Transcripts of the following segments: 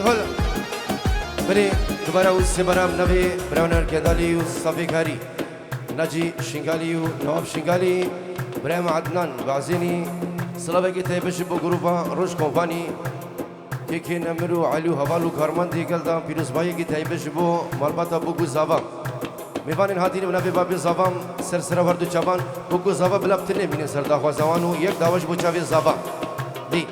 هلا بري دوباره وسبرام نبي براونر كدالي وصافي كاري نجي شنغالي ونواب شنغالي برام عدنان بعزيني سلابك تيبش بجروبا روش كومباني كيكين امرو عليو هوالو كارمان دي قلدا بيروز بايكي تيبش بو مالباتا بوغو زاوا میوانین هاتین منافع بابی زبان سر وردو چابان بوگو زبا بلابتنه بینه سر داخوا زوانو یک داوش بو چاوی زبا دی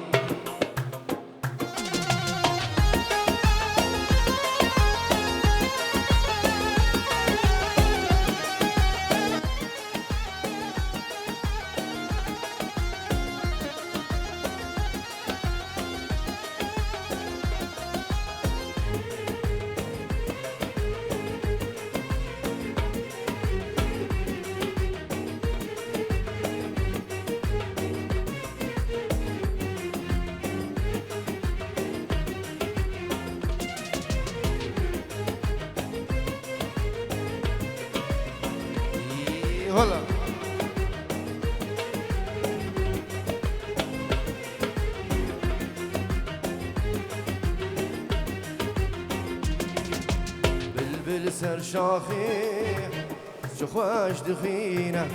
هلا بلبل سر شاخي شو خوش دخينة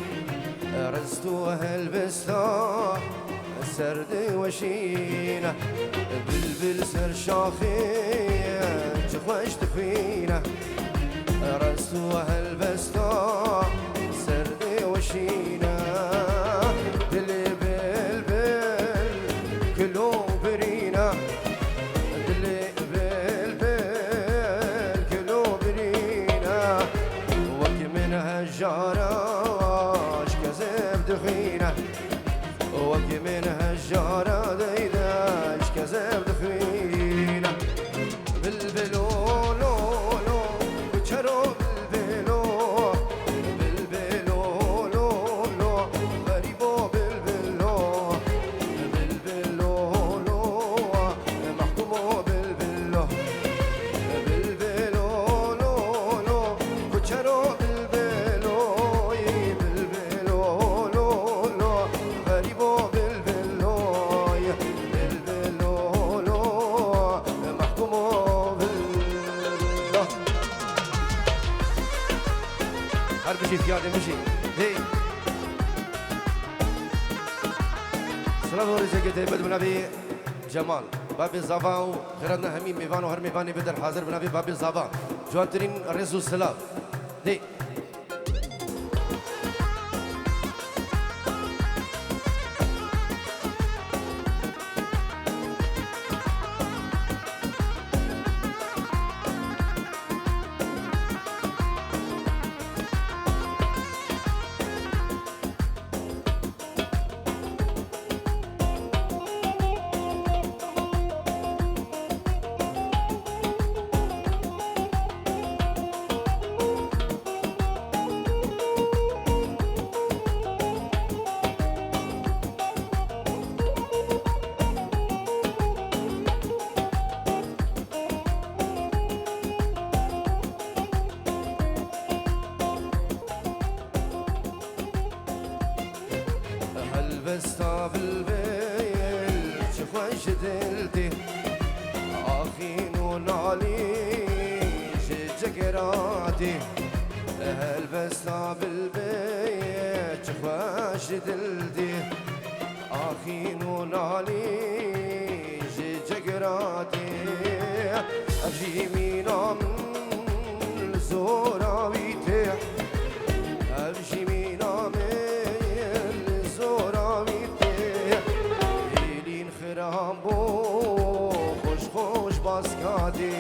رزتو هالبستا سرد وشينة بلبل سر شاخي شو خوش دخينة رزتو هالبستا سرد وشينا دلي بلبل كلو برينا دلي بلبل كلو برينا وك من هالجارة كذب دخينا وك من هالجارة ديداش كذب دخينا بلبلو لو لو وشرو مشي في يادي مشي هي سلام ورزق تيبد بنبي جمال بابي زافا خيرنا همين ميفان وهر ميفاني بدر حاضر بنبي بابي زافا جوانترين رزو سلام هي بستا بالبيل شخوش دلتي آخين ونالي ججقراتي هل بستا بالبيل شخوش دلتي آخين ونالي ججقراتي أبجي مينا من زوراويتي أبجي مينا بو خوش خوش باز کادی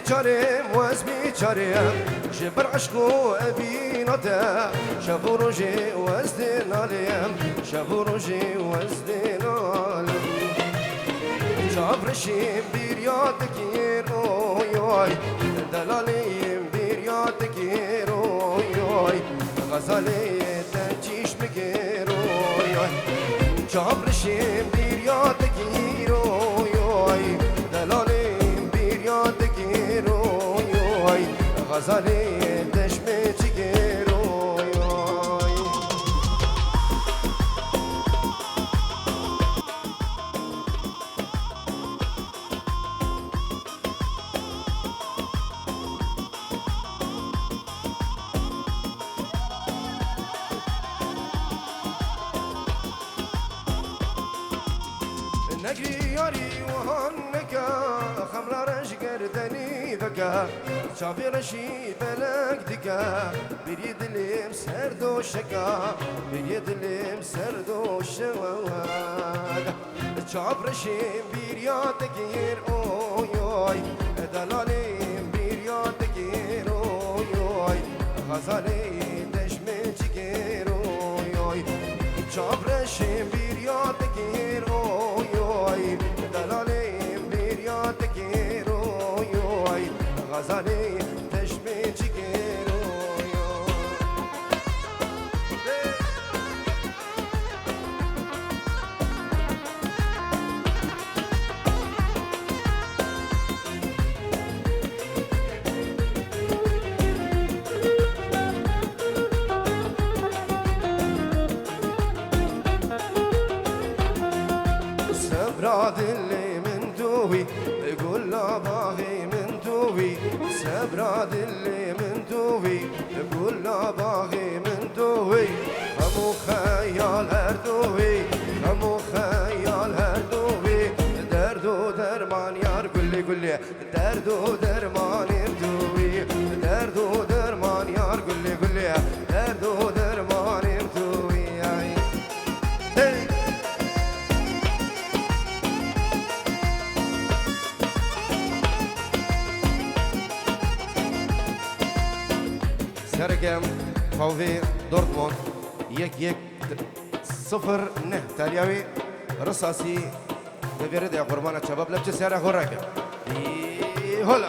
بیچارم وز بیچارم جبر عشقو ابیناتا شب و روز وز دنالم شب و روز وز دنالم جابرشیم بیر یاد گیر اوی دلالیم بیر یاد گیر اوی غزالی تنچیش مگیر اوی جابرشیم بیر یاد گیر اوی دلالیم بیر یاد گیر اوی غزالی دشمه چگیر اوی نجري ياري وهنكا خمرة رش قردني بكا شافي رشي بلك دكا بريد ليم سردو شكا بريد ليم سردو شواك شاف رشي برياد كير اوي دلالي برياد كير اوي غزالي دشمي تكير اوي شاف رشي برياد كير اوي دلالیم بیریاد گیروی غزالی تشمی چی گیروی سبراد اللي من دوي قول لا باغي من دوي سبراد اللي من دوي قول لا باغي من دوي خمو خيال هردوي خمو خيال هردوي دردو درمان يار قولي قولي دردو درمان يردوي دردو درمان يار قولي قولي دردو درمان يردوي سرقم فوفي دورتموند 1-0 تالياوي رصاصي ببرد يا قربان الشباب لبس سيارة هراكا هلا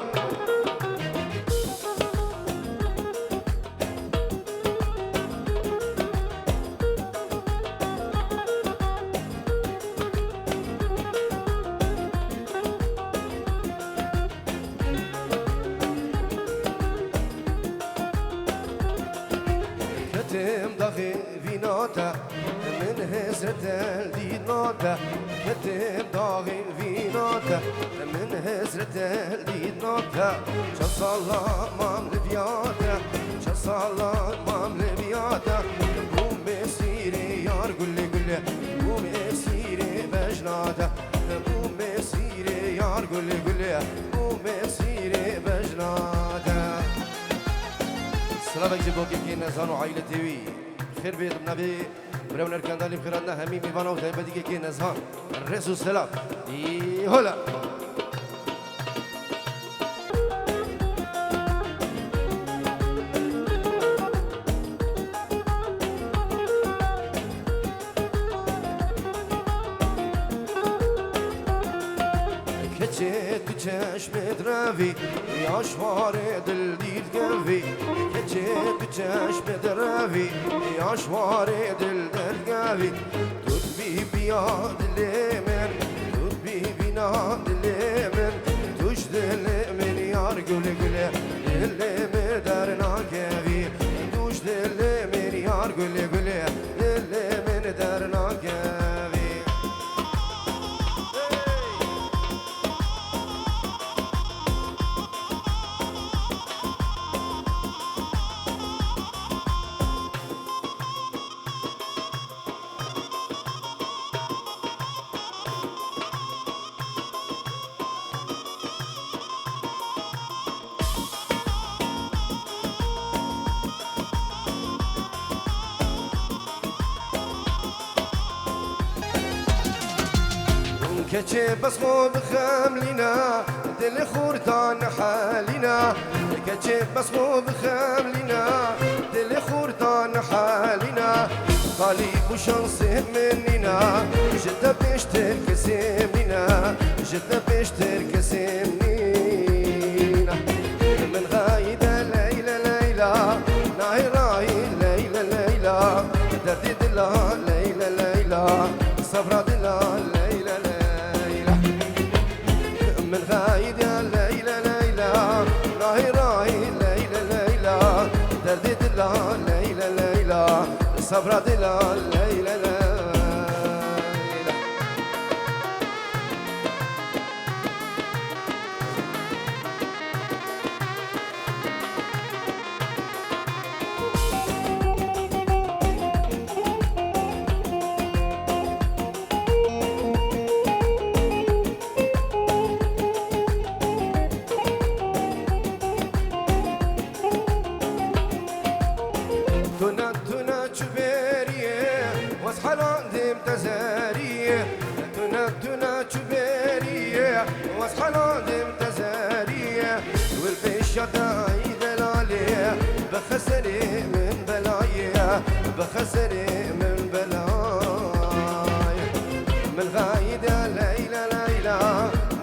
كتم ضغي في نوتا من هزرة الديد نوتا كتم ضغي في نوتا من هزرة الديد نوتا شصلا مام لبياتا شصلا مام لبياتا قوم بسيري يار قولي قولي قوم بسيري بجناتا قوم بسيري يار قولي قولي قوم بسيري بجناتا سلامك جبوكي كي نزان وعائلة تيوي خير بيت النبي برون اركان دالي بخيرنا همي ميفانا وتايبادي كي نزان الرئيس والسلام هلا كتشت بچشم دروي يا شوار دل ديل قوي كتشت بچشم دروي يا شوار دل قوي تطبي بياد لمن تطبي بناد لمن تجدل من يار قولي قولي اللي مدرنا كافي تجدل من يار قولي قولي اللي مدرنا كافي كتشي بس خو بخاملنا دل خوردان حالي بس مو بخملنا دل خورتان حالنا غالب وشانسه مننا جدا بيشتر كسمنا جدا بيشتر كسمنا من غايدة ليلى ليلى ناي راي ليلى ليلى دردي دلا ليلى ليلى صبرا دلا ليلى ليلى من غايدة ليلى ليلى راي راي ليلى ليلى دردي دلا ليلى ليلى صبرا دلا ليلى ليلى تنا چوبریه واس حالان دم تزاریه تنا چوبریه واس حالان دم تزاریه والفيش داي دلاله بخسري من بلايه بخسري من بلايه من غايده ليلى ليلى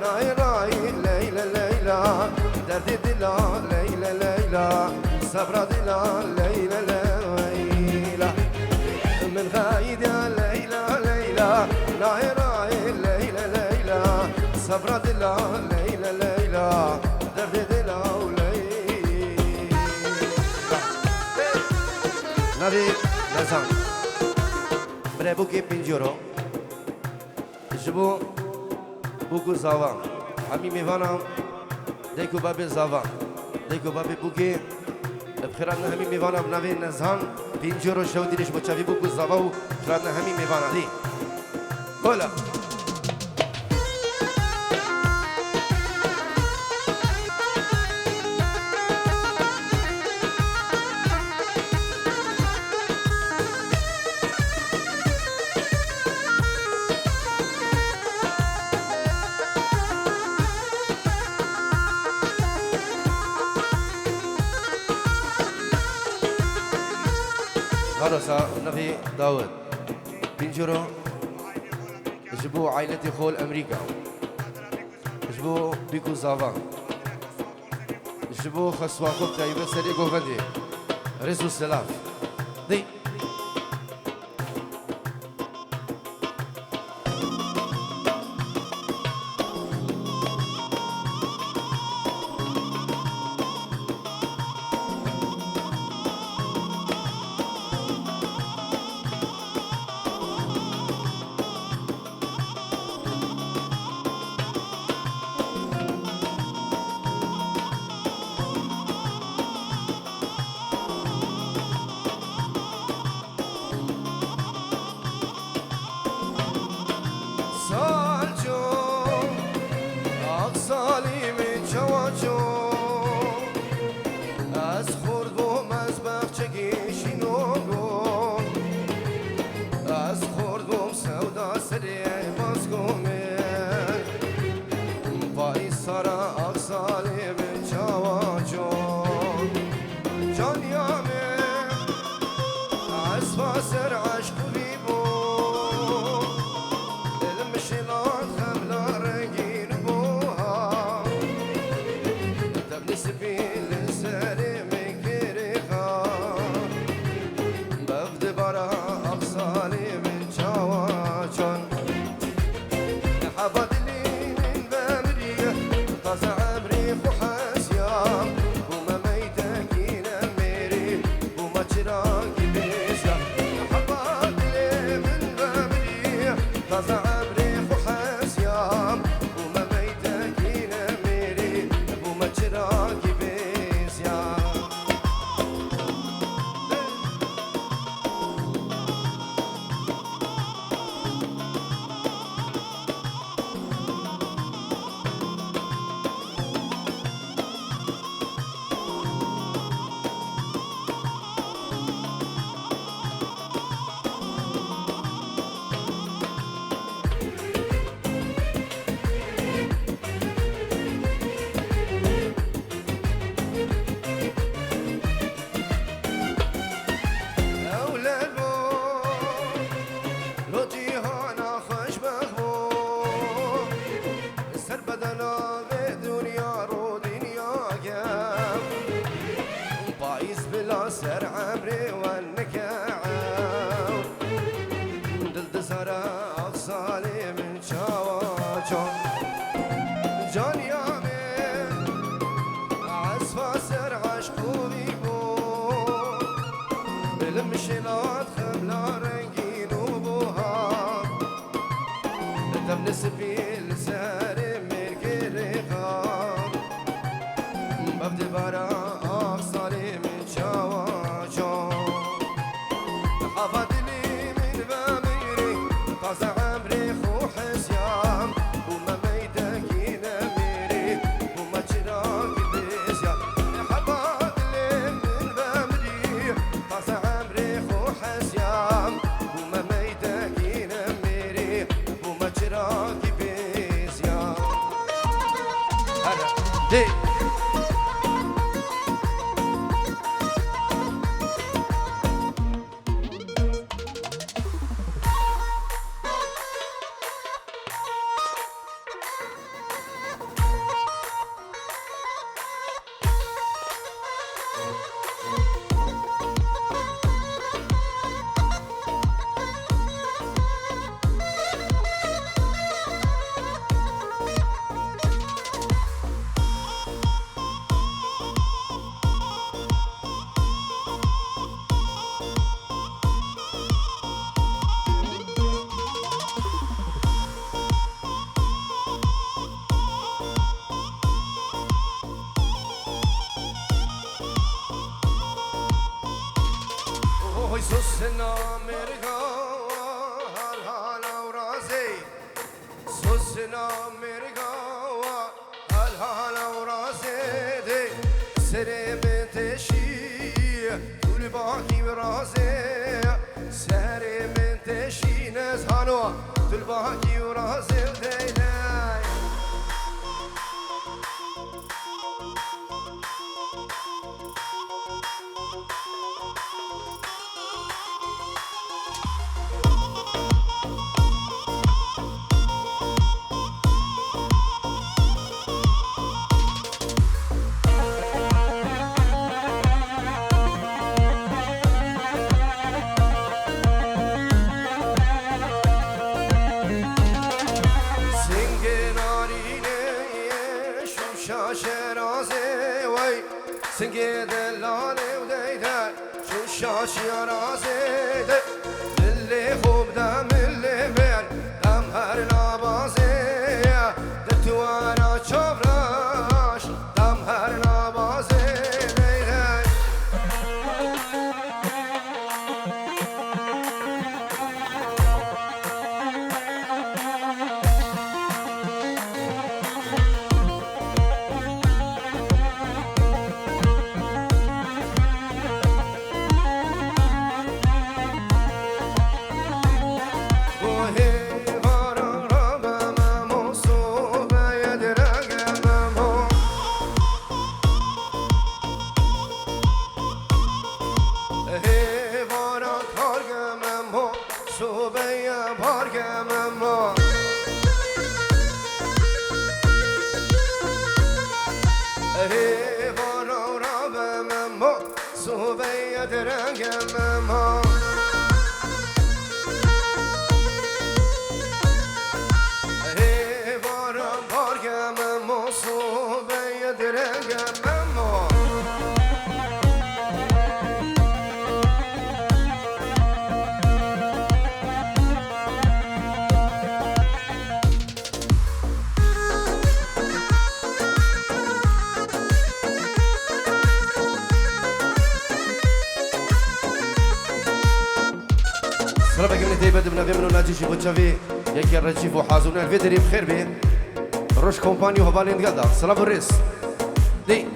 ناي راي ليلى ليلى دردي دلا ليلى ليلى صبرا دلا ليلى ليلى من غايدة ليلى ليلى نايرة ليلى ليلى صبرا دلا ليلى ليلى درد دلا وليلى نبي نزان بريبوكي بنجورو جبو بوكو زاوا همي ميوانا ديكو بابي زاوا ديكو بابي بوكي بخيراتنا همي ميوانا بنبي نزان بینجورو شودیش با چاوی بگو زاوا و خیراتنا همین میوانا دی کولا غرسة نبي داود بنجرو جبو عائلتي خول أمريكا جبو بيكو زافان جبو خسواكم تايبة سريقو فندي رزو السلاف دي از خورد بوم از بخچگی شینوگو از خورد بوم سودا سری بازگومه پای سارا اقسالی به چاواجون جانیامه از فاسر عشق بیبو دلم شلان خملا رنگین بوها تبنی سبیل فاسر عشق وبيبون بالمشيلات خملا رنگین و بوها دم نسبیل سر مرگی رقام بفت بارا آفسالی من چاوا جان حفظ لي من باميري طازع عمري خو حسيام وما ميتك نميري وما تشراك بيزيام حفظ لي من باميري طازع عمري خو حسيام وما ميتك نميري وما تشراك بيزيام هلا دي Hoy susna merga hal hal awrazi susna merga hal hal awrazi de sere menteshi tul baki wrazi sere menteshi nezhalo tul baki wrazi de سنگه دلاله و دیده چون شاشی رازیده ملی خوب ده ملی بر دم هر نبازه ده تو انا چوراش دم هر نبازه دیده سلام بگم ندی بدم نویم رو نجیشی بچه‌وی یکی رجیف و حازون الفیدری بخیر بی روش کمپانی و هوالین گدا سلام ریس دی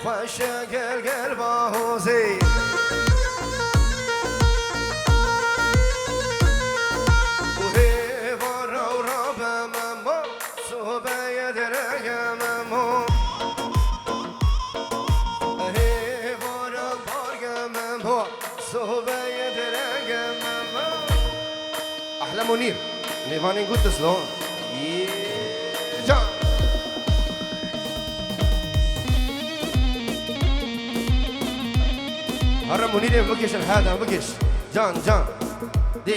خوش گل گل با حوزی أحلى منير نيفانين قلت سلون جان هرم منير بقيش الحادة بقيش جان جان دي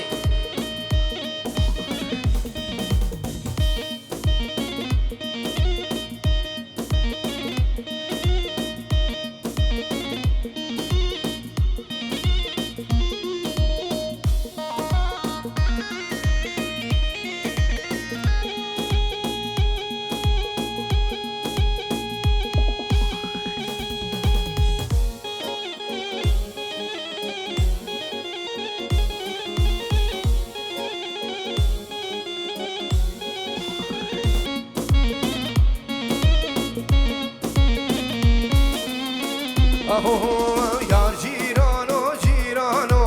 یار جیرانو جیرانو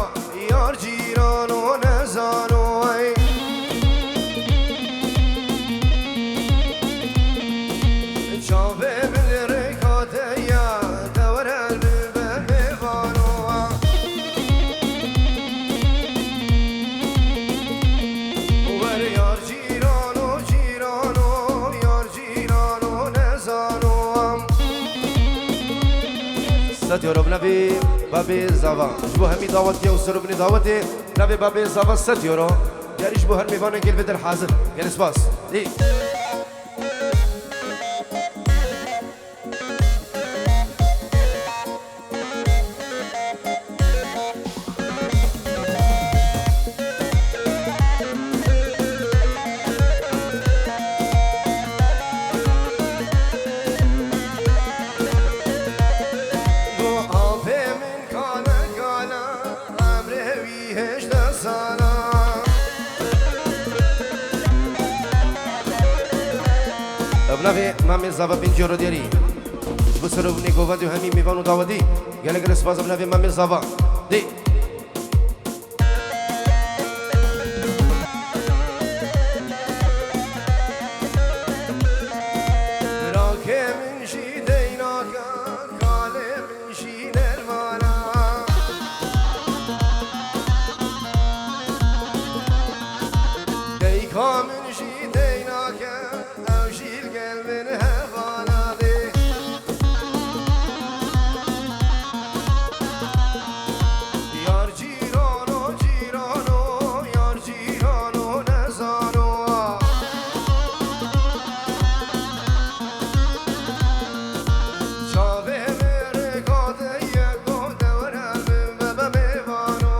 یار جیرانو نزانو چاوه بلر کاته یا دور البه میوانو ور یار جیرانو جیرانو یار جیرانو نزانو ست یورو بنبی بابی زاوا شبو همی دعوتی و سرو بنی دعوتی نبی بابی زاوا ست یورو یاری شبو هر میوانه گل بدر حاضر گل اسپاس دی بنافي مامي زابا بنجورو ديالي بسرو بني قوفادي وهمي ميفانو داودي قال لك سباز بنافي مامي زابا دي راكي من شي ديناك قال من شي نرمانا ديكا من شي ديناك او شي القلب هفانا دي يار جيرانو جيرانو يار جيرانو نزانو شابه مرقاده يقو دورا ببا ميوانو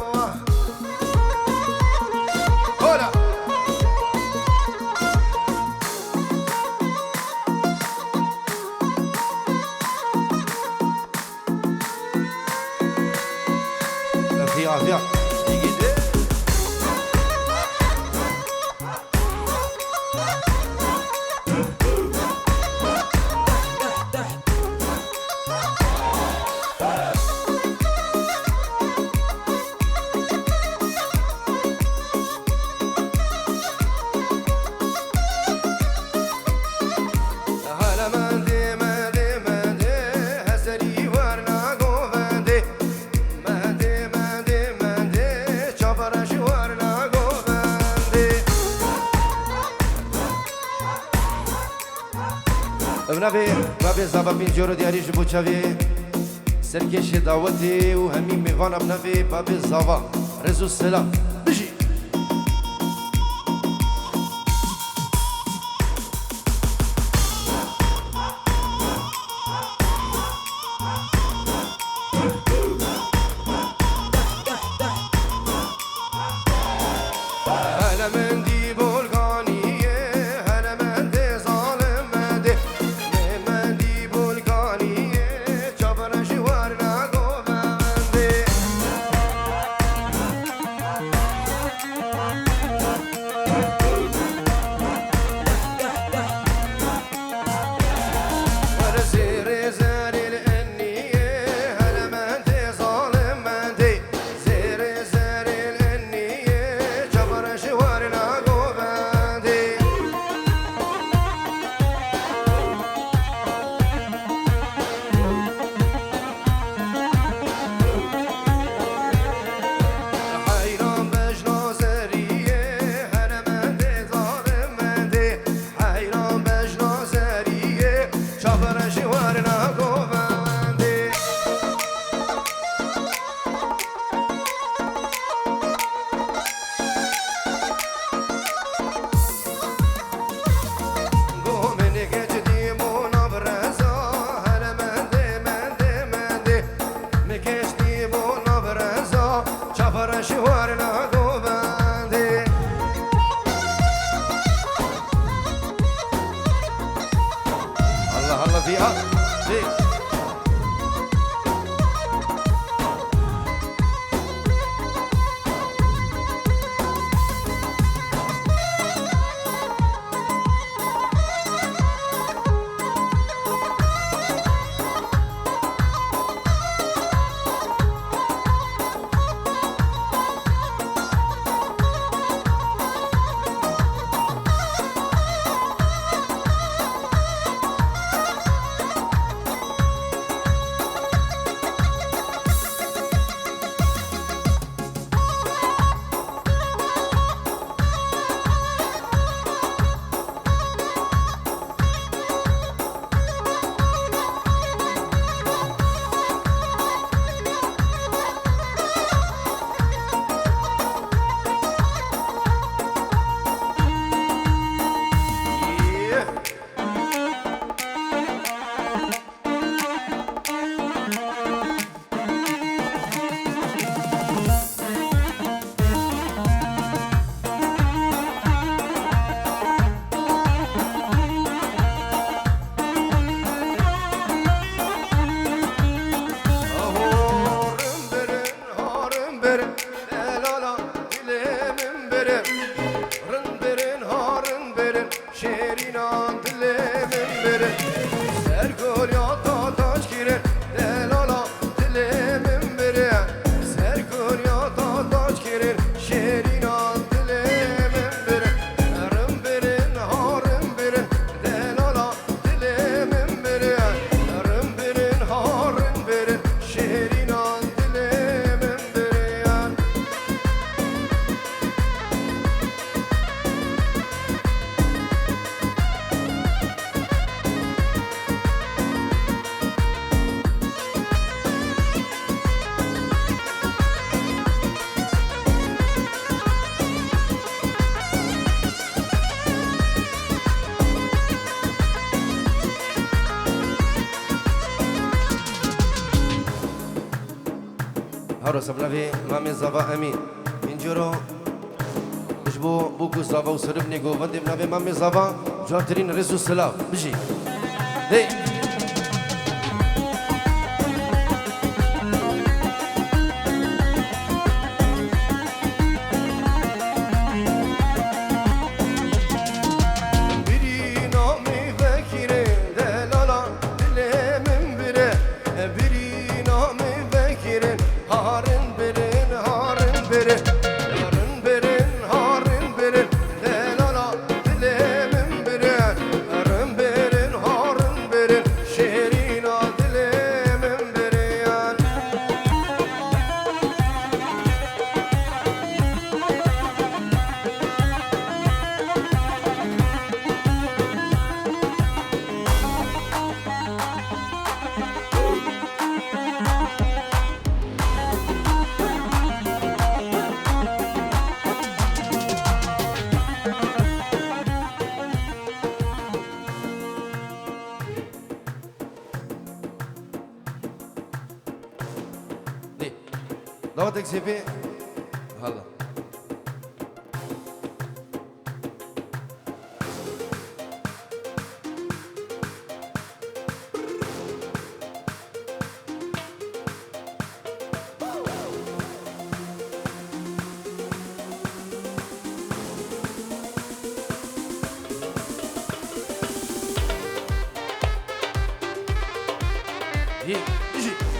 هولا فيها بنابي زابا بنجورو ديالي جبو تشافي سركيش دعوتي وهمي ميفانا بنابي بابي زابا رزو السلام بجي هلا من دي بولغاني هلا من دي ظالم مدي من دي بولغاني جبر جوارنا قوفندي هارو سبنافي مامي زافا امين انجرو بجبو بوكو زافا وسرب نيجو فندي بنافي مامي زافا جواترين رزو السلاف بجي هي دعوتك سيفي هلا يجي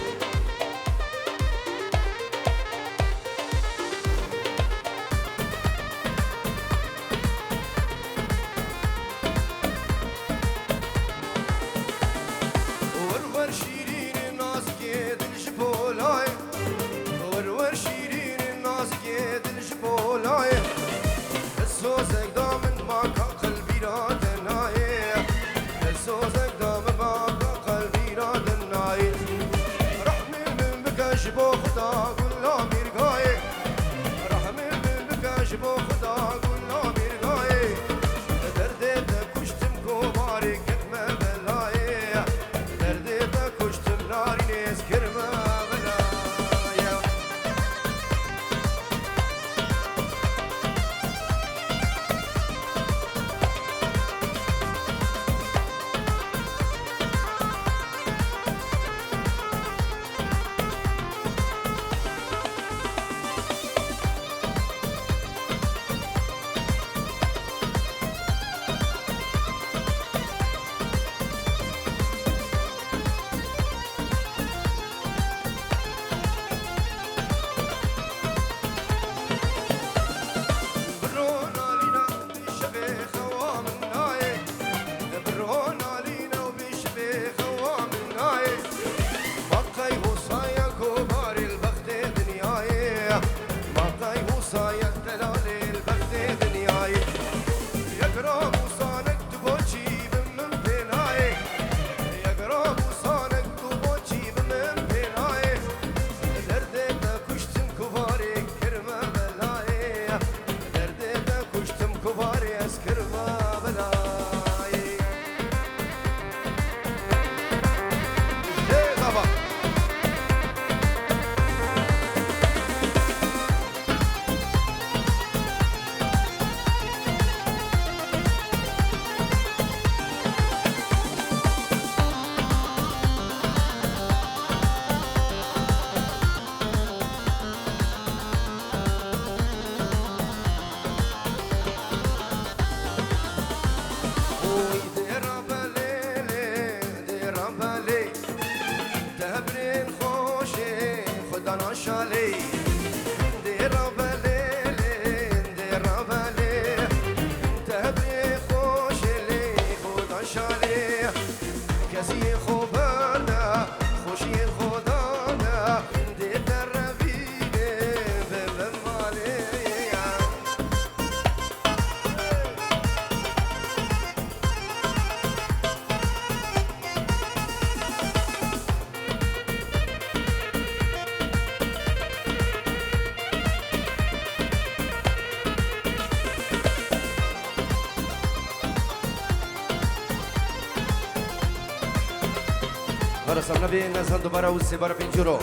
Ora sam na vienna santo para usse para pinjuro.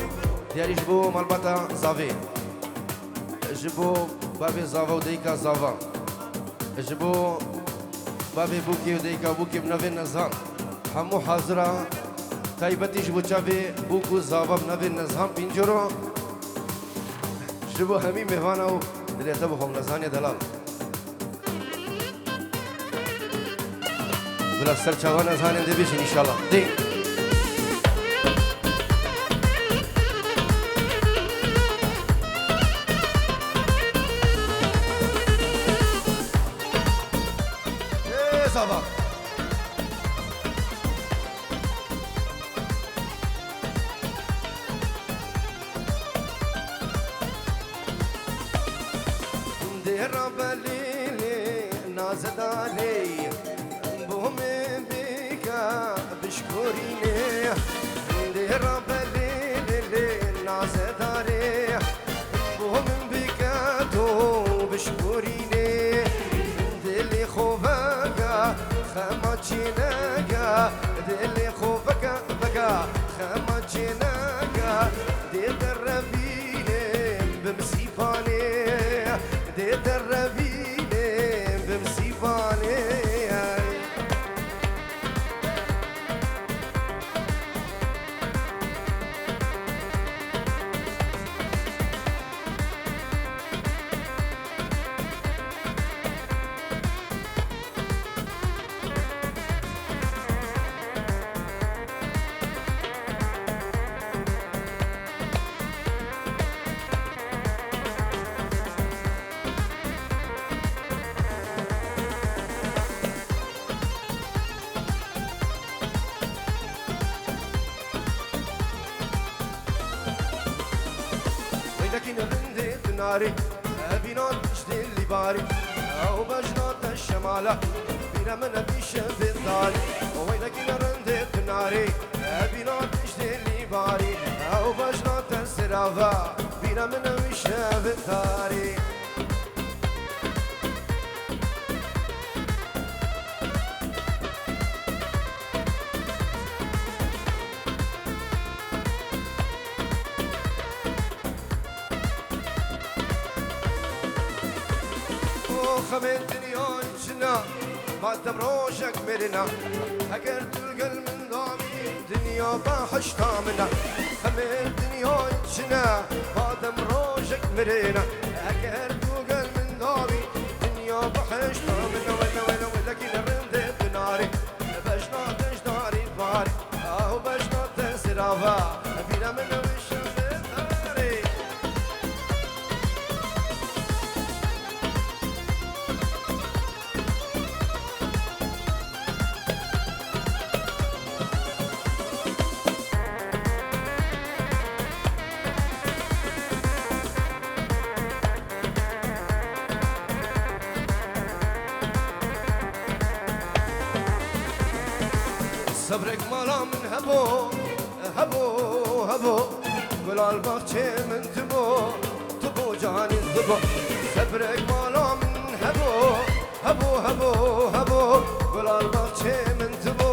دیاری جبو مالباتا زاوی جبو بابی زاوا و دیکا زاوا جبو بابی بوکی و دیکا بوکی بنوی نظام همو حاضرة تایبتی جبو چاوی بوکو زاوا بنوی نظام پینجورو جبو همی میوانا و دلیتا بخوام نزانی دلال بلا سر چاوانا زانیم دی بیشن انشالله دی زاوا دیرا بلیلی نازدانی بوم بیکا بشکورینه دیرا بلیلی نازدانی بوم بیکا تو بشکورینه دلی خوبکا خماچینکا دلی خوبکا بکا خماچینکا دیدربینه بمسیفانه دربيني بمسيفاني لكن رندي ناري بينات اشتي اللي باري او بجنات الشمالة بينا من بيش في الداري ويلكن رندي ناري بينات اشتي اللي باري او بجنات السرافة بينا من بيش في الداري خمين دنيا جنا بعد بروشك مرنا اگر تلقى من ضامي دنيا باحش تامنا خمين دنيا جنا بعد بروشك مرنا اگر تلقى من ضامي دنيا باحش تامنا ولا لكن رندت ناري بجنا تجداري باري او بجنا تسرافا بينا من وش داري صبرك مالا من هبو هبو هبو قول البخشي من تبو جاني تبو صبرك مالا من هبو هبو قول البخشي من تبو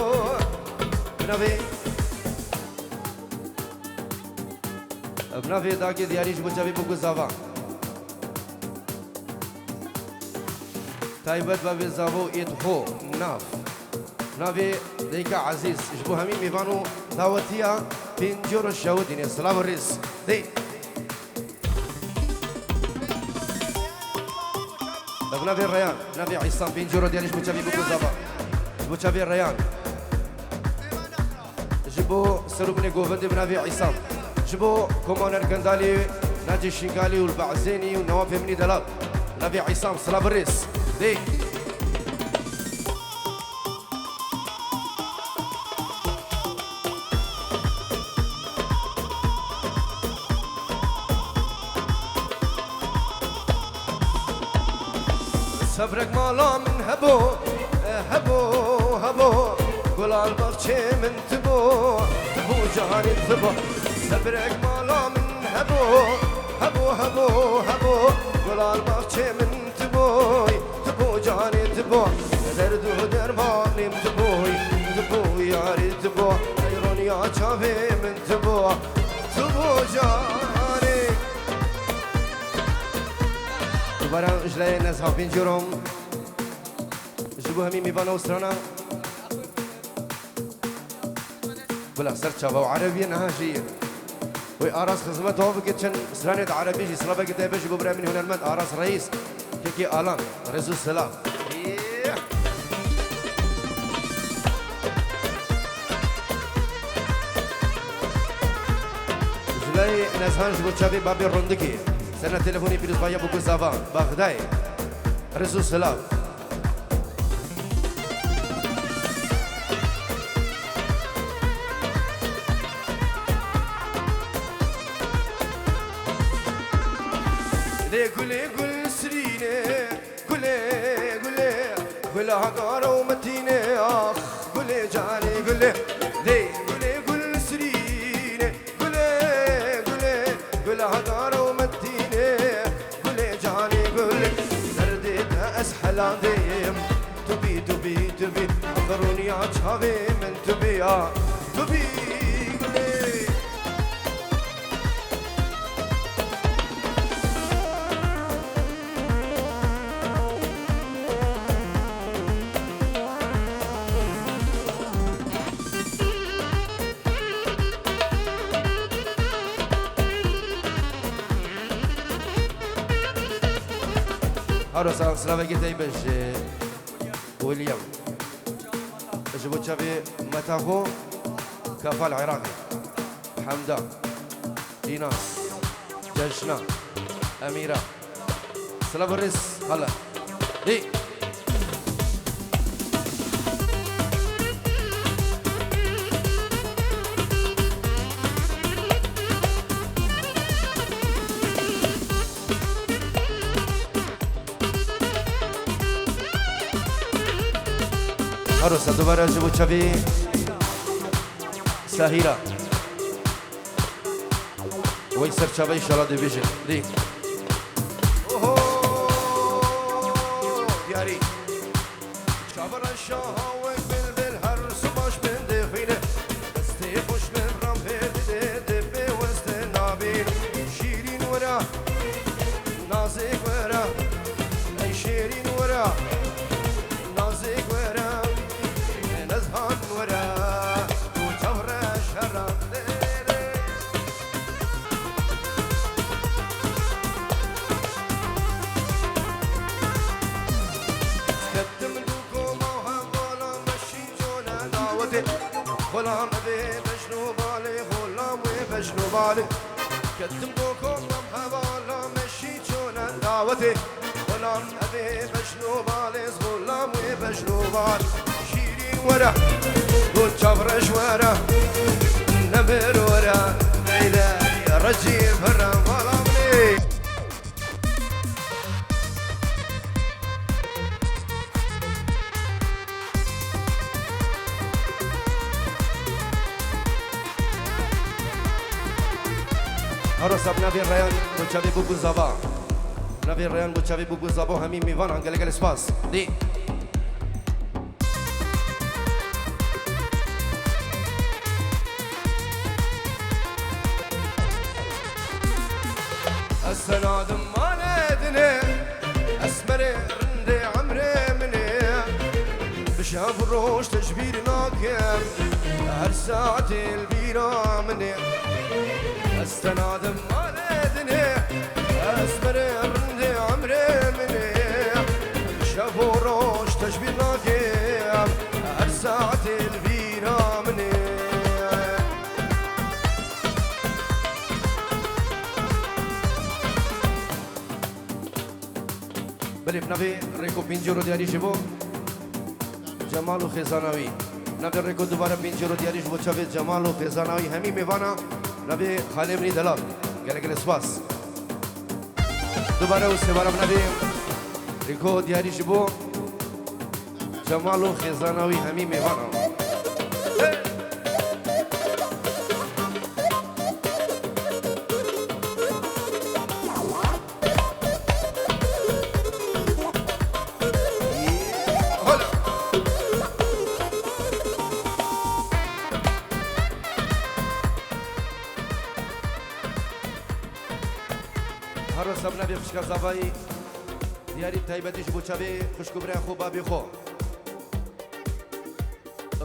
بنافي داكي دياريش بجابي بوكو زافا تايبت بابي زافو يدخو ناف نافي ديكا عزيز جبو همين ميفانو دعوتيا بنجور الشهودين السلام الرئيس دي نافي الريان نافي عصام بنجور دياليش بوشافي بوكو زافا بوشافي الريان جبو سروبني قوفندي بنافي عصام جبو كومونر كندالي ناجي الشنقالي والبعزيني ونواف مني دلال نافي عصام سلام الرئيس دي صبرك مالا من هبو قول البخشي من تبو جاني تبو صبرك مالا من هبو قول البخشي من تبو جاني تبو درد ودرماني تبو ياري تبو ايرون يا شافي من تبو جاني دوباره اجلای نزها پینجورم جبو همي ميبانا وسترانا بلا سر چاوا وعربية نهاجية وي آراس خزمت هو بكتشن سرانة عربية جي صلابة كتابة جبو برا من هنرمت آراس رئيس كيكي آلان رزو السلام جلي نزهان جبو تشابي بابي روندكي سنة تلفوني بيروز بايا بوكو زافان باغداي رزو السلام قولي قول سريني قولي قولي قولي هقارة ومتيني آخ قولي جاني قولي قولي قول سريني قولي قولي قولي هقارة ومتيني قولي جاني قولي سرديتها أسحل عظيم تبي تبي تبي أخروني عجابي من تبي تبي هروسا سلامة جداي بج ويليام جبو تشافي متاهو كفال عراقي حمدان إيناس جشنا أميرة سلام الرئيس هلا دي هروسا دوباره جبو تشافي ساهيرا ويسر تشافي إن شاء الله ديفيجن دي دياري شابر الشهوة بالهر سماش من دخينه استيفوش من رمه دبي وسط النابين شيرين ورا نازك ورا أي شيرين ورا نازك ورا نزهان ورا وجور شرم قدم لكم ولا مشي جونا دعوتي غلام ابي بشنو بالي غلام وبشنو بالي قدم لكم ولا مشي جونا دعوتي غلام ابي بشنو بالي غلام وبشنو بالي ورا وتشفرش ورا نمر ورا ليلى يا رجيم فرام ظلمني هروسا بنبي الريان بوتشافي بوكو زابا نبي الريان بوتشافي بوكو زابا همي ميفان انجليكال سباس دي السنادم مالدني اسمري رندي عمري مني بشاف الروش تجبير ناكم هر ساعة البيرة مني السنادم مالدني اسمري رندي عمري مني بشاف الروش تجبير ناكم هر ساعة البيرة مني بله نبی ریکو پینجورو دیاری شبو جمال و خزانوی نبی ریکو دوباره پینجورو دیاری شبو چاوی جمال و خزانوی همی میوانا نبی خاله منی دلال گله گله سپاس دوباره و سبارم نبی ریکو دیاری شبو جمال و خزانوی همی میوانا هر سب نبی فشکا زبایی دیاری تایبەتیش بۆ چاوێ خوشک و برای خۆ بابێ خۆ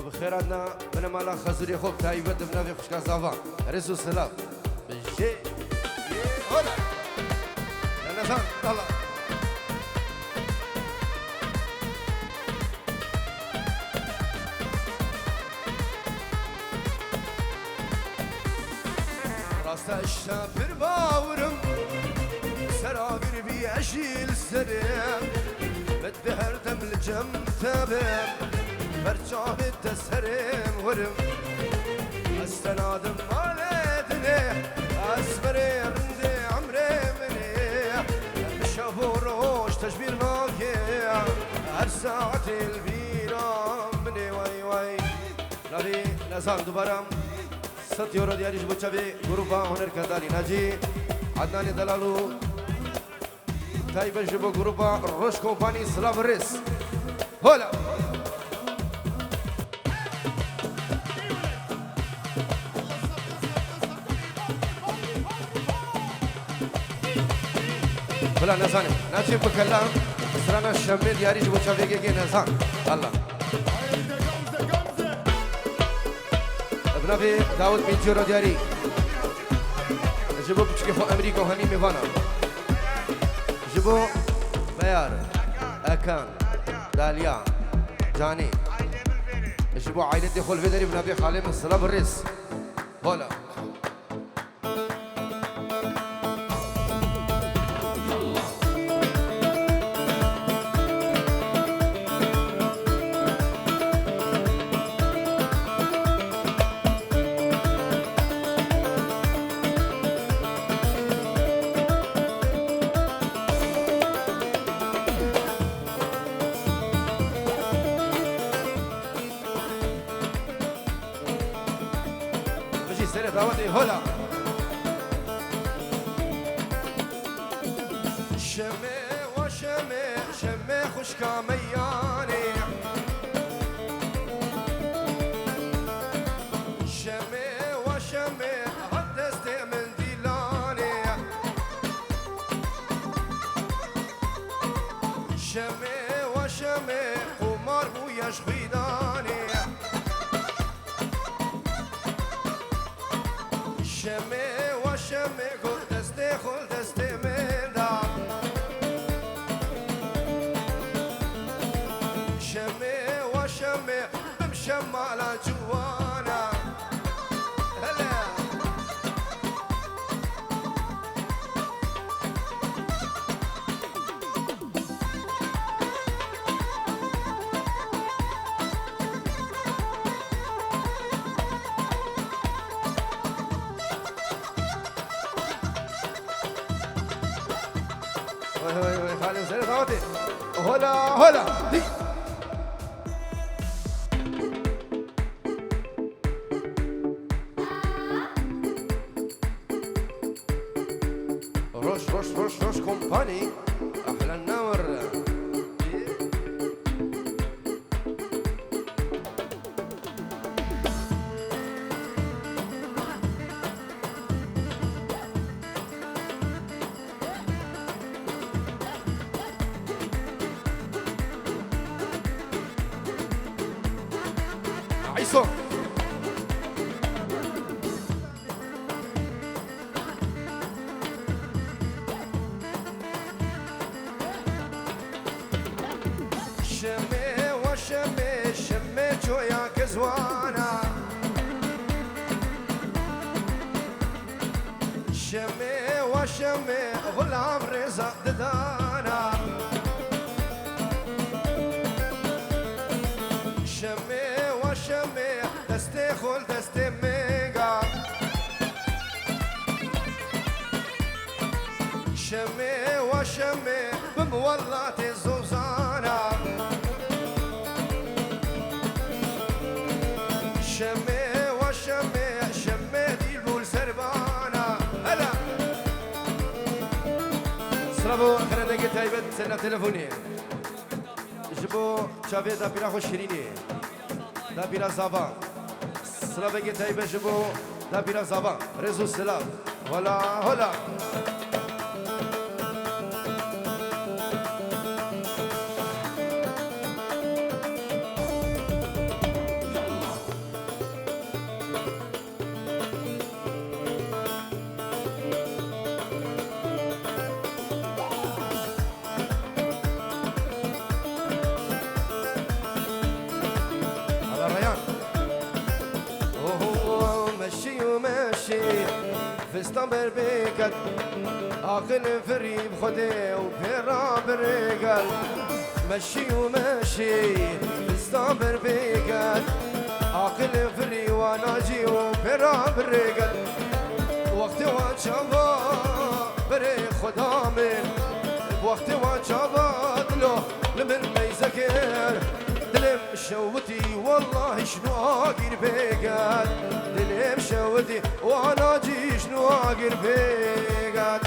بخێراتنا بنەمالا خەزوری خۆ تایبەت بناوێ خوشکا زاوا ڕێز و سلااف بژێ هۆلا لەنەزان دەڵا ڕاستە ئەشتا پر باورم سەراگر بی ئەژیل سەرم بەدە هەردەم لە جەم تەبم بەرچاوێت دە سەرم ورم ئەستەنادم مالێدنێ ئەسبەرێ ڕندێ عەمرێ منێ شەو بۆ ڕۆژ تەژبیر ناکێ هەر ساعتێ البیرام منێ وای وای ناوی نەزان دووبارەم 100 یۆرۆ دیاریش بۆ چاوێ گروپا هونەرکەندانی ناجی عەدنانی دەلال و تایبەش بۆ گروپا ڕۆژ کۆمپانی سلااف ڕێز هۆلا بلا نزانم ناچێ بکەلا سرانە شەمێ دیاریش بۆ چاوێگێگێ نەزان ئەڵا بنابێ داوت 20 یۆرۆ دیاری ji bo biçikê xwe Emerîka hemî mêvana ji bo Beyar, Ekan, Dalya, Canî ji bo aîletê xwe li vê derê binavê xalê min Selav Rêz hola هلا شمي وشمي شمي خشكا مياني شمي وشمي هدستي من ديلاني شمي وشمي قمار ويا شخيداني شمي وشمي خل دستي من دا شمي وشمي بمشمع على جوانا هلا خالي وسيرة ثواتي هلا هلا دي روش كومباني أحلى النور عيسو شمي وشمي شميتو يا كزوانا شمي وشمي غلام رزق ددانا شمي وشمي دستي خل دستي ميغا شمي وشمي بمولات الزوزانة شمي وشمي شمي دي البول سربانة هلا سلامو خلنا نجي تايبت سنة تلفوني جبو شافي دا بيراخو شيريني دا بيرا زابا سلام بگی تای بجبو دا بيرا زابا رزو سلام هلا هلا فستان بربيكت عاقل فريب خدي وبيرا بريقل مشي ومشي فستان بربيكت عاقل فري وناجي وبيرا بريقل وقت وانشابا بري خدا من وقت وانشابا دلو لمن ما يذكر دلم شوتي والله شنو اقر بيقات دلم شوتي وانا جي شنو اقر بيقات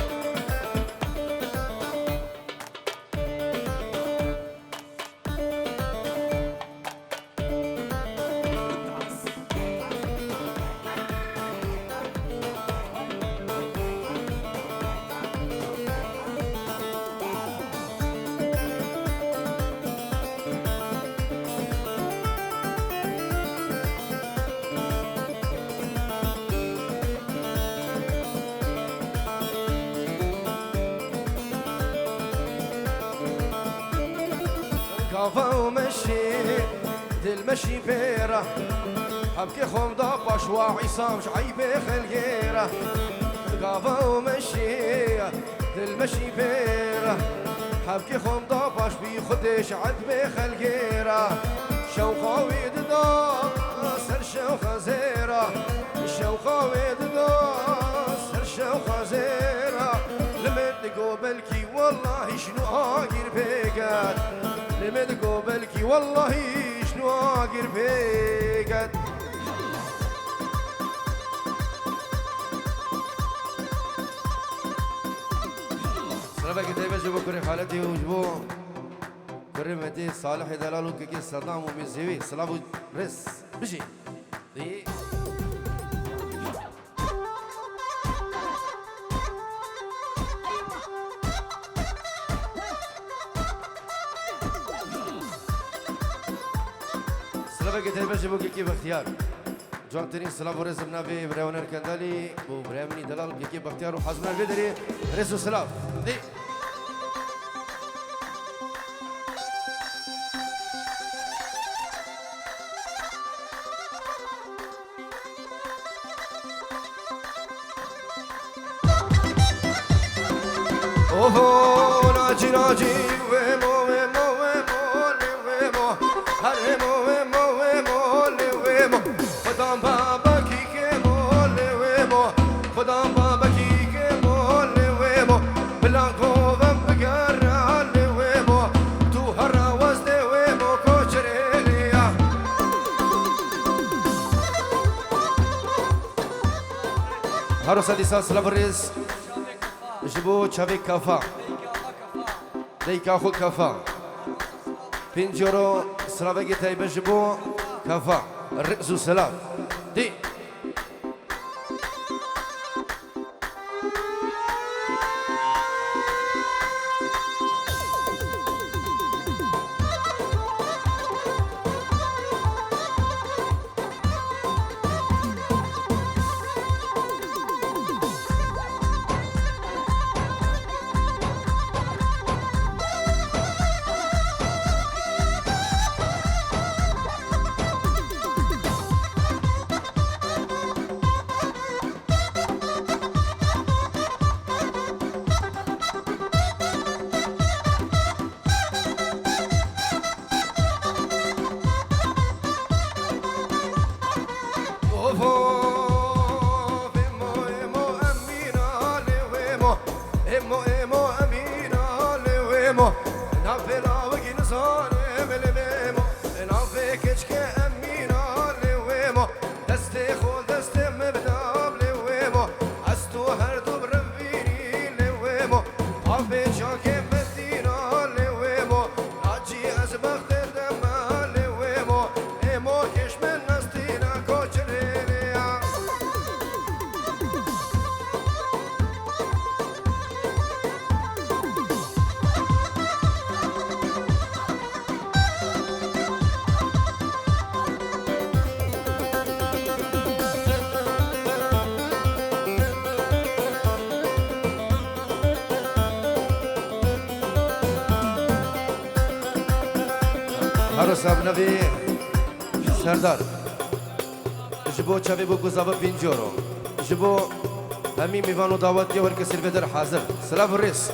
كافا ومشي دل مشي بيره حبكي خم ضبش وعصام شعيبي خلقيره كافا ومشي دل مشي بيره حبكي خم ضبش بيخدش عدبي خلقيره شوقا ويددا سر شوقا زيره شوقا ويددا سر شوقا زيره لمن قبلكي والله شنو اقر بيقات لمن قبلكي والله شنو اقر بيقات سلامك دايما جبو كوري خالتي وجبو كوري مهدي صالح دلالو كيكي صدام ومزيوي سلامو رس بشي دي سلامك دايما جبو كيكي باختيار جوان ترين سلام ورز بنافي براونر كندالي وبرامني دلال كيكي باختيار وحزمنا البدري رس وسلام دي اوه ناجي ناجي ويمو ويمو ويمو ويمو هرمو ويمو ويمو ويمو خدام بابا كيكي مول ويمو خدام بابا كيكي مول ويمو بلانكو بقرا ويمو تو هرا وزدي ويمو كوشريليا هارو سادسا سلابريز جبو چاوی کافا دیکا خود کافا پینجورو سلاوگی تایبه جبو کافا رئزو سلام دی هارو صاحب نوی سردار جبو چاوی بو گذابه پینجورو جبو همي ميوانو دعوت يا ورك سيرفيدر حاضر سلام الرئيس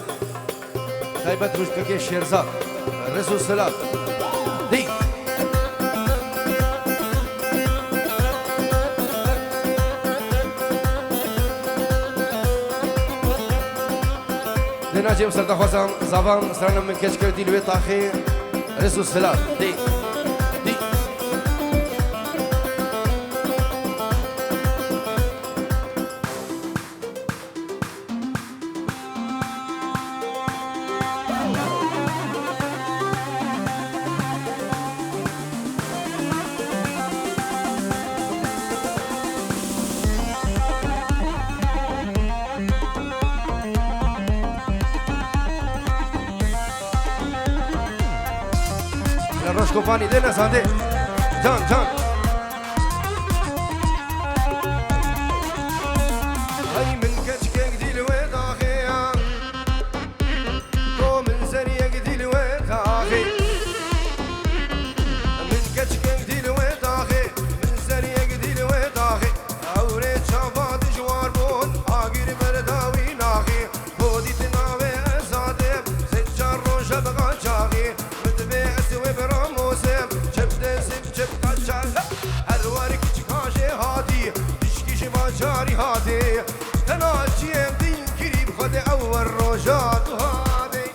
تايبت روشكاكي شيرزاد الرئيس سلام دي ناجم سردا خوازم زبان سرانم من کش کردی لوی تاخی رسول سلام دی دی روش کوپانی دینا سانده جان جان هاي من كشكك دي الويطاخي تو من زريك دي الويطاخي من كشكك دي الويطاخي من زريك دي الويطاخي اوريت شافات جوار بون اغير برداوي ناخي خودي تناوي ازادم سجار روش بغا شاخي جاري هادي انا جيم دين قريب خد اول روجات هادي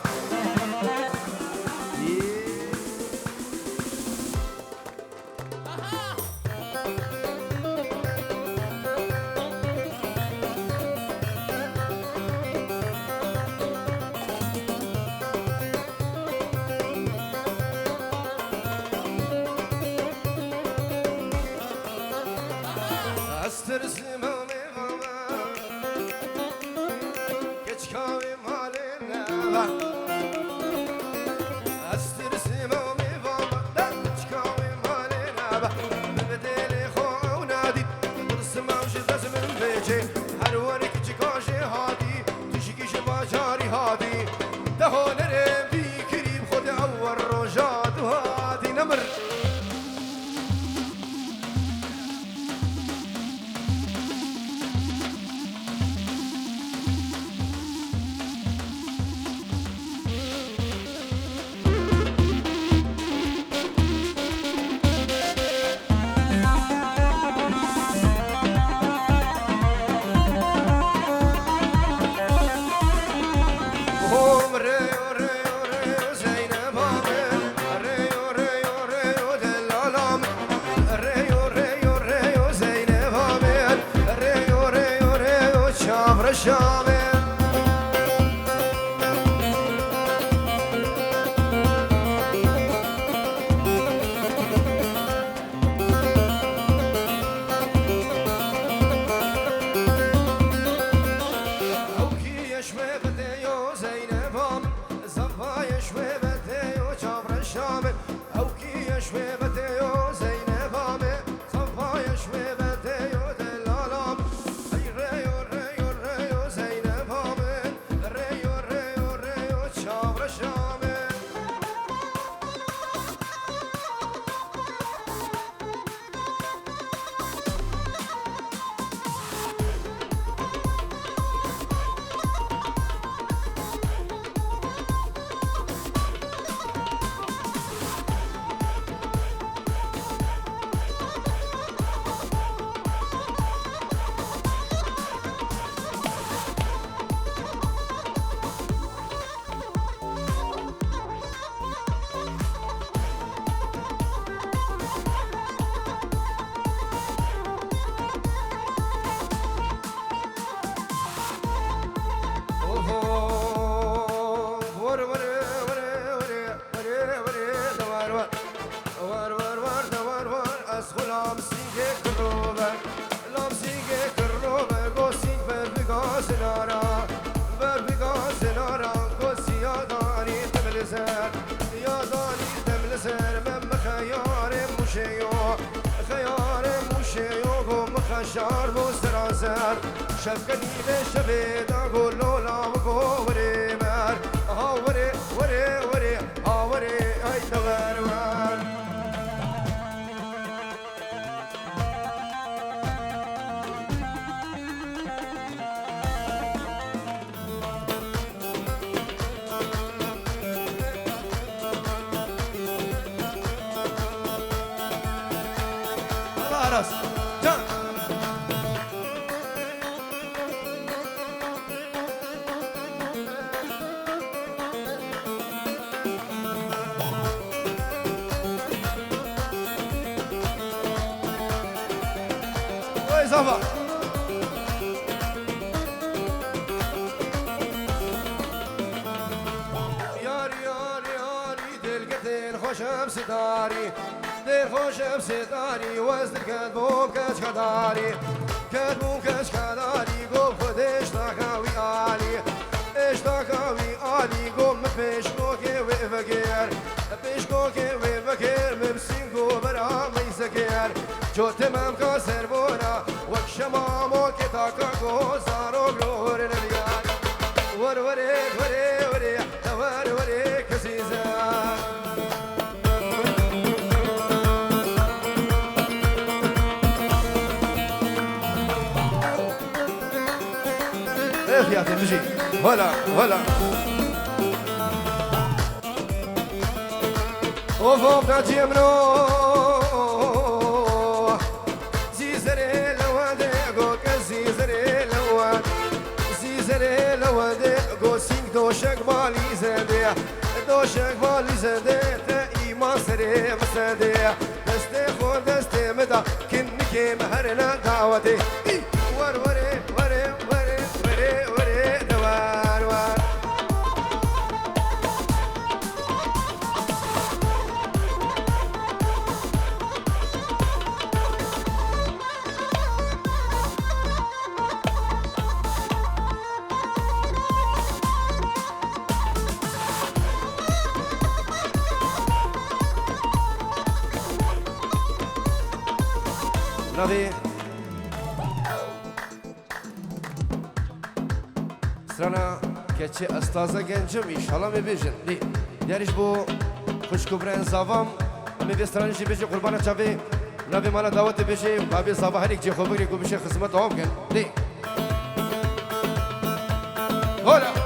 استرسم شعر مسترازر شفقني لشبيد اقول له لا وقوري مار هاوري وري وري هاوري اي تغرور خلاص جان وي صفا خوشم ستاری دل خوشم ستاری وزن کدبو کشکداری کدبو کشکداری گم خودش تاکاوی عالی اشتاکاوی عالی گم پیشگو که وی فکر پیشگو که وی فکر مبسینگو برام میسکر جو تمام کا سربونا وک شمامو که تاکا گوزارو گلور نمیاد ور وره وره وره ور وره کسی زن فياتي تجي ولا وفوق ناجي منو زيزري لوادي قوك زيزري لوادي قو سينك دوشك بالي زدي دوشك بالي زدي تأي ما سري مسدي دستي خود دستي مدا كنكي مهرنا دعوتي ور وري وري وري وري وري دوار وار نبي سرانا كتشي استازا گنجم انشالله میبیجن دی دیارش بو خوشکو برن زاوام امی بسترانش بیجی قربان چاوی نبی مالا دعوت بیجی بابی زاوا هریک جی خوب بگری کو بیشه خدمت هم کن دی هولا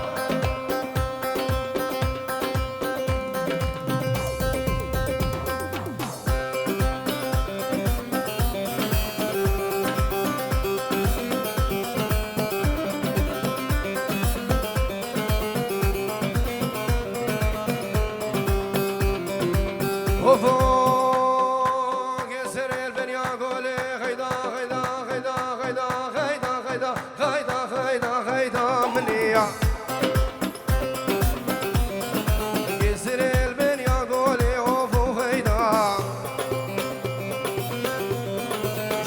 وفوق يسر البنيا قولي غيدا غيدا غيدا غيدا غيدا غيدا غيدا غيدا غيدا منيا يسر البنيا قولي وفوق غيدا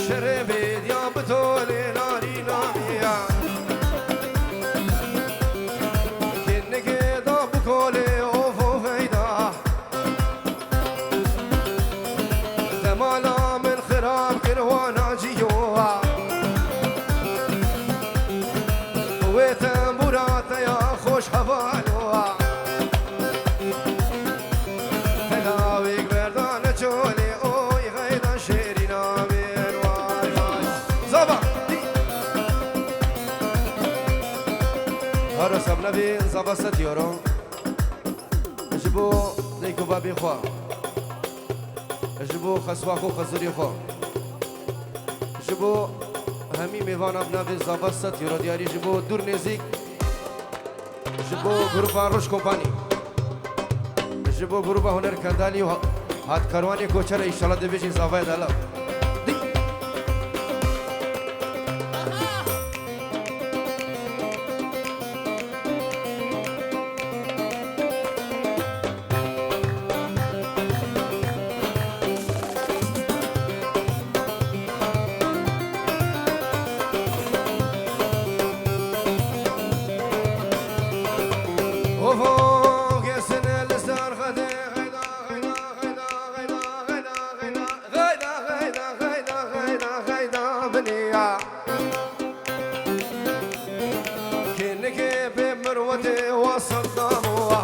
شربي يا بتولي ناري ناميا كنك ضاب قولي وفوق غيدا مالا من خراب كروانا جيوها وتنبورات يا خوش حوالوها تلاويك بردان جولي اوي غيدا شيرينا من واي واي زبا هارو سبنا بين زبا ستيورو جبو ديكو بابي خوا جبو خسواخو خزوری خو جبو همی میوان ابنا به زابست یورو دیاری جبو دور نزیک جبو گروپا روش کمپانی جبو گروپا هنر کندالی و هات کاروانی کوچر ایشالا دویجی زاوای دالا وفوق يسن الاسدار غدا غدا غدا غدا غدا غدا غدا غدا غدا غدا غدا بنيا كنك بمروتي وصل ضاموا